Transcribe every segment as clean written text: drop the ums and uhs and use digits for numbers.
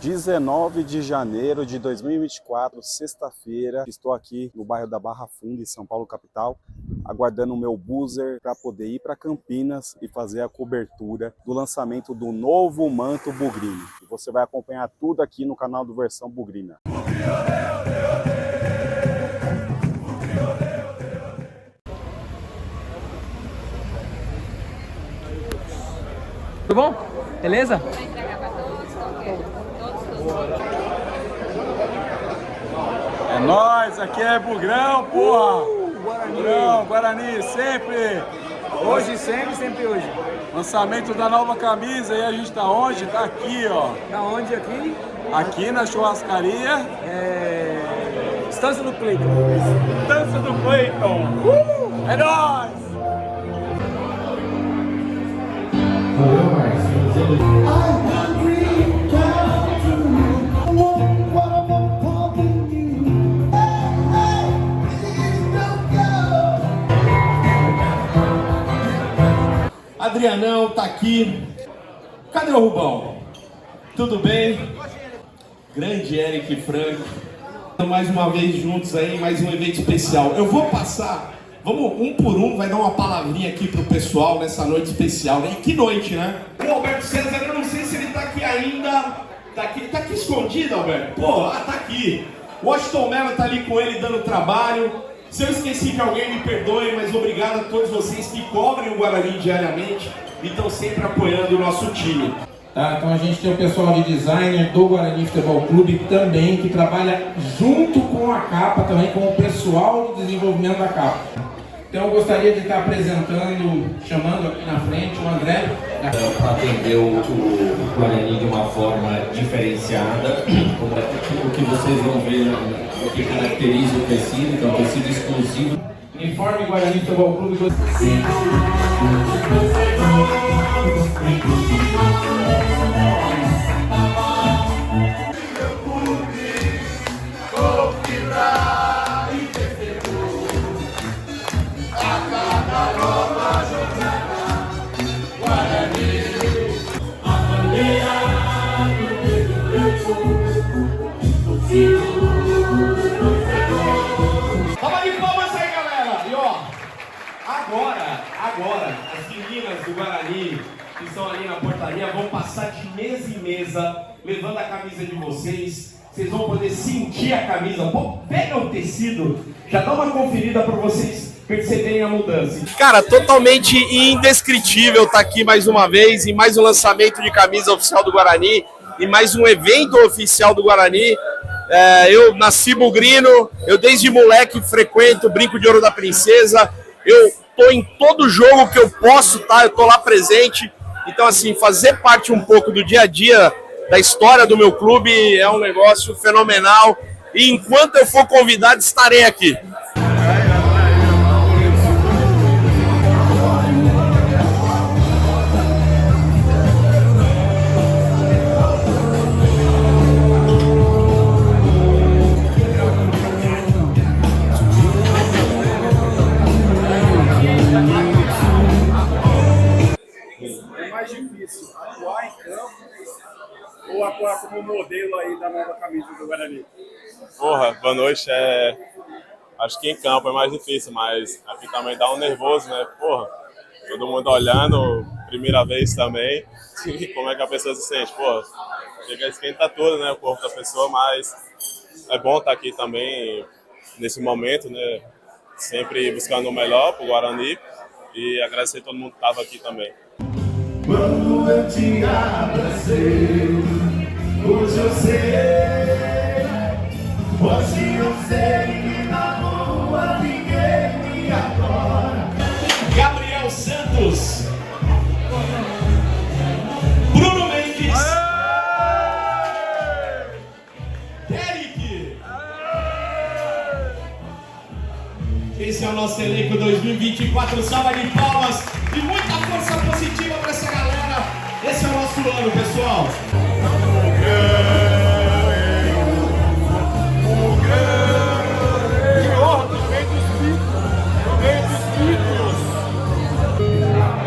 19 de janeiro de 2024, sexta-feira, estou aqui no bairro da Barra Funda, em São Paulo, capital, aguardando o meu buzzer para poder ir para Campinas e fazer a cobertura do lançamento do novo manto Bugrina. E você vai acompanhar tudo aqui no canal do Versão Bugrina. Tudo bom? Beleza? É nóis, aqui é Bugrão, porra! Bugrão, Guarani, sempre! Hoje, sempre hoje. Lançamento da nova camisa, e a gente tá onde? Tá aqui, ó. Da onde aqui? Aqui na churrascaria. Estância do Cleiton. Estância do Cleiton! É nóis! Adrianão tá aqui. Cadê o Rubão? Tudo bem? Grande Eric Frank. Mais uma vez juntos aí, mais um evento especial. Eu vou passar, vamos um por um, vai dar uma palavrinha aqui pro pessoal nessa noite especial, né? E que noite, né? O Alberto César, eu não sei se ele tá aqui ainda. Tá aqui escondido, Alberto? Pô, tá aqui. Washington Mello tá ali com ele dando trabalho. Se eu esqueci de alguém, me perdoe, mas obrigado a todos vocês que cobrem o Guarani diariamente e estão sempre apoiando o nosso time. Tá, então a gente tem o pessoal de designer do Guarani Futebol Clube também, que trabalha junto com a capa, também com o pessoal do desenvolvimento da capa. Então eu gostaria de estar apresentando, chamando aqui na frente o André. Para atender o Guarani de uma forma diferenciada, o que vocês vão ver, o que caracteriza o tecido, que é um tecido exclusivo. Uniforme Guarani Futebol Clube. Salva de palmas aí, galera! E ó, agora, as meninas do Guarani que estão ali na portaria vão passar de mesa em mesa, levando a camisa de vocês. Vocês vão poder sentir a camisa. Pô, pega o tecido, já dá uma conferida para vocês perceberem a mudança. Cara, totalmente indescritível estar aqui mais uma vez, em mais um lançamento de camisa oficial do Guarani, em mais um evento oficial do Guarani. Eu nasci bugrino, eu desde moleque frequento o Brinco de Ouro da Princesa, eu tô em todo jogo que eu posso, tá? Eu tô lá presente. Então, assim, fazer parte um pouco do dia a dia da história do meu clube é um negócio fenomenal. E enquanto eu for convidado, estarei aqui. Mais difícil, atuar em campo ou atuar como modelo aí da nova camisa do Guarani? Porra, boa noite. Acho que em campo é mais difícil, mas aqui também dá um nervoso, né? Porra, todo mundo olhando, primeira vez também. Como é que a pessoa se sente? Porra, chega a esquentar tudo, né? O corpo da pessoa, mas é bom estar aqui também nesse momento, né? Sempre buscando o melhor pro Guarani e agradecer a todo mundo que estava aqui também. Quando eu te abracei, hoje eu sei que na rua ninguém me adora. Gabriel Santos, Bruno Mendes, Eric. Esse é o nosso elenco 2024, salva de palmas e muita força positiva para essa galera. Esse é o nosso ano, pessoal.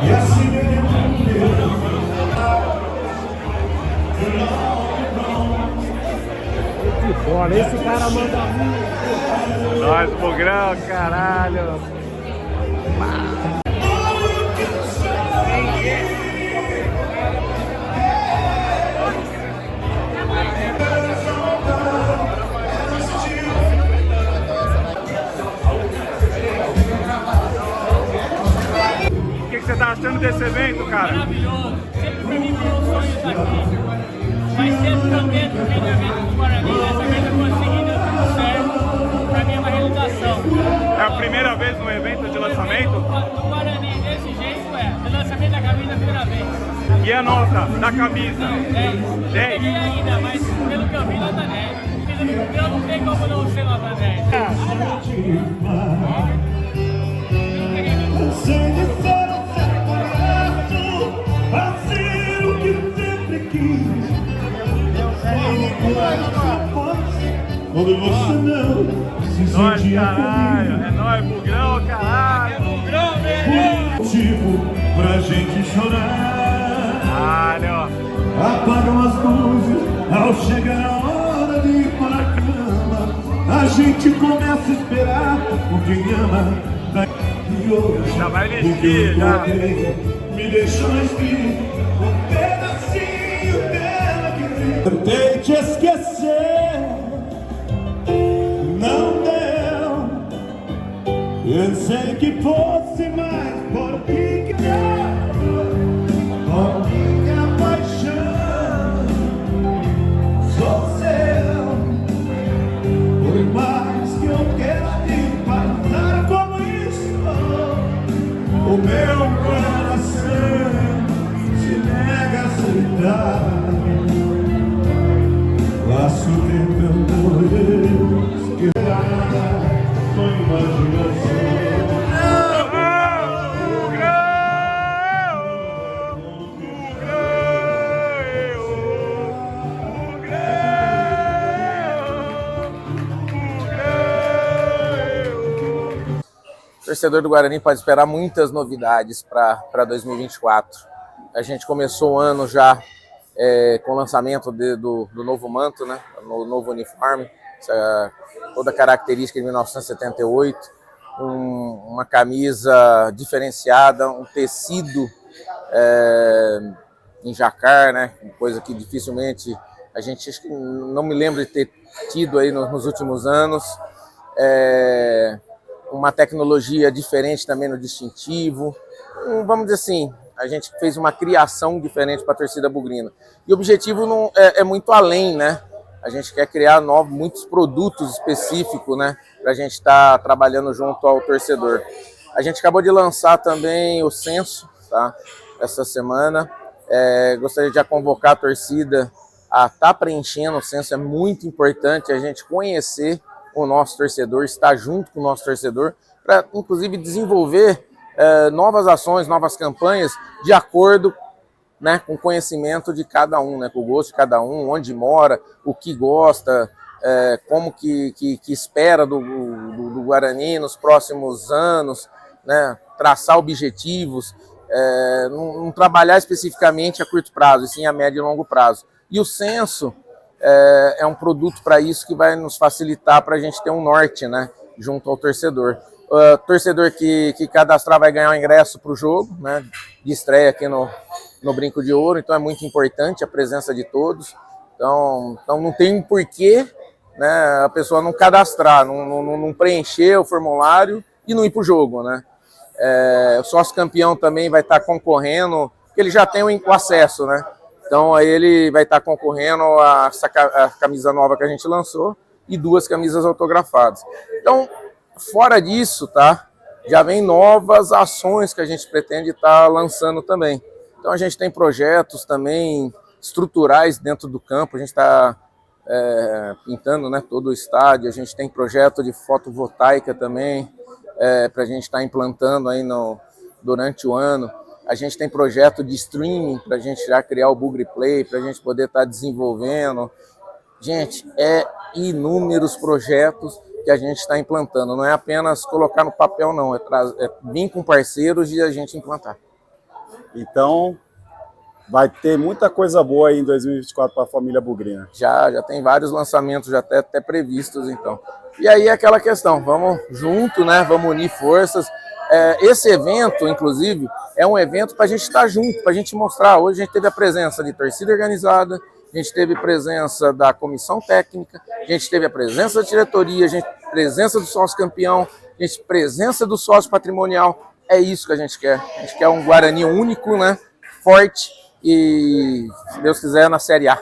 E assim Que bola, esse cara manda muito. Nós, Bugrão, caralho. O que você tá achando desse evento, cara? Maravilhoso. Sempre pra mim foi um sonho estar aqui. Mas sempre que eu tento vir no evento do Guarani, dessa vez eu consegui, deu tudo certo. Pra mim é uma realização. É a primeira vez no evento de lançamento? Do Guarani, desse jeito é. Do lançamento da camisa é a primeira vez. E a nota da camisa? 10. Não peguei ainda, mas pelo que eu vi, nota 10. Fiz o meu, não tem como não ser nota 10. Sem ser fazer o que sempre quis. Quando você não se sentia caralho, é nóis, Bugrão, caralho. É Bugrão, velho. motivo pra gente chorar. Caralho. Apagam as luzes ao chegar a hora de ir para a cama. A gente começa a esperar o que ama. Já vai vestir, já. Me deixou vestir um pedacinho dela que tentei te esquecer, não deu. Pensei que fosse mais por que com minha paixão sou seu. Por mais que eu queira te passar como isso, o meu coração se nega a aceitar. Laço tentando esquecer com imaginação. O torcedor do Guarani pode esperar muitas novidades para 2024. A gente começou o ano já com o lançamento do novo manto, né? No novo uniforme, toda a característica de 1978, uma camisa diferenciada, um tecido em jacar, né? Coisa que dificilmente a gente, acho que não me lembro de ter tido aí nos últimos anos. Uma tecnologia diferente também no distintivo. Vamos dizer assim, a gente fez uma criação diferente para a torcida bugrina. E o objetivo não é muito além, né? A gente quer criar muitos produtos específicos, né? Para a gente estar trabalhando junto ao torcedor. A gente acabou de lançar também o censo, tá? Essa semana. Gostaria de convocar a torcida a estar preenchendo o censo. É muito importante a gente conhecer o nosso torcedor, estar junto com o nosso torcedor, para inclusive desenvolver novas ações, novas campanhas, de acordo, né, com o conhecimento de cada um, né, com o gosto de cada um, onde mora, o que gosta, como que espera do Guarani nos próximos anos, né, traçar objetivos, não trabalhar especificamente a curto prazo, e sim a médio e longo prazo. E o censo é um produto para isso, que vai nos facilitar para a gente ter um norte, né, junto ao torcedor. O torcedor que cadastrar vai ganhar um ingresso para o jogo, né, de estreia aqui no Brinco de Ouro, então é muito importante a presença de todos. Então não tem porquê, né, a pessoa não cadastrar, não preencher o formulário e não ir para o jogo, né. O sócio campeão também vai estar concorrendo, porque ele já tem o acesso, né. Então aí ele vai estar concorrendo a camisa nova que a gente lançou e 2 camisas autografadas. Então, fora disso, tá? Já vem novas ações que a gente pretende estar lançando também. Então a gente tem projetos também estruturais dentro do campo, a gente está pintando, né, todo o estádio, a gente tem projeto de fotovoltaica também, para a gente estar implantando aí durante o ano. A gente tem projeto de streaming para a gente já criar o Bugre Play, para a gente poder estar desenvolvendo. Gente, inúmeros projetos que a gente está implantando. Não é apenas colocar no papel, não. É vir com parceiros e a gente implantar. Então, vai ter muita coisa boa aí em 2024 para a família bugrina. Já tem vários lançamentos já até previstos, então. E aí é aquela questão, vamos junto, né? Vamos unir forças. Esse evento, inclusive, é um evento para a gente estar junto, para a gente mostrar. Hoje a gente teve a presença de torcida organizada, a gente teve presença da comissão técnica, a gente teve a presença da diretoria, a gente presença do sócio campeão, a gente presença do sócio patrimonial. É isso que a gente quer. A gente quer um Guarani único, né? Forte e, se Deus quiser, na Série A.